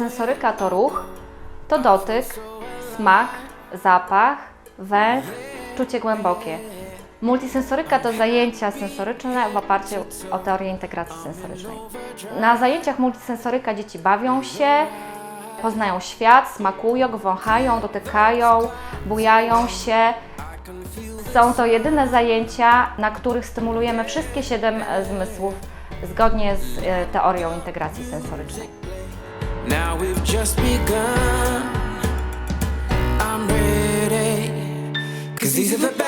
Multisensoryka to ruch, to dotyk, smak, zapach, węch, czucie głębokie. Multisensoryka to zajęcia sensoryczne w oparciu o teorię integracji sensorycznej. Na zajęciach multisensoryka dzieci bawią się, poznają świat, smakują, wąchają, dotykają, bujają się. Są to jedyne zajęcia, na których stymulujemy wszystkie 7 zmysłów zgodnie z teorią integracji sensorycznej. Now we've just begun. I'm ready, 'cause these are the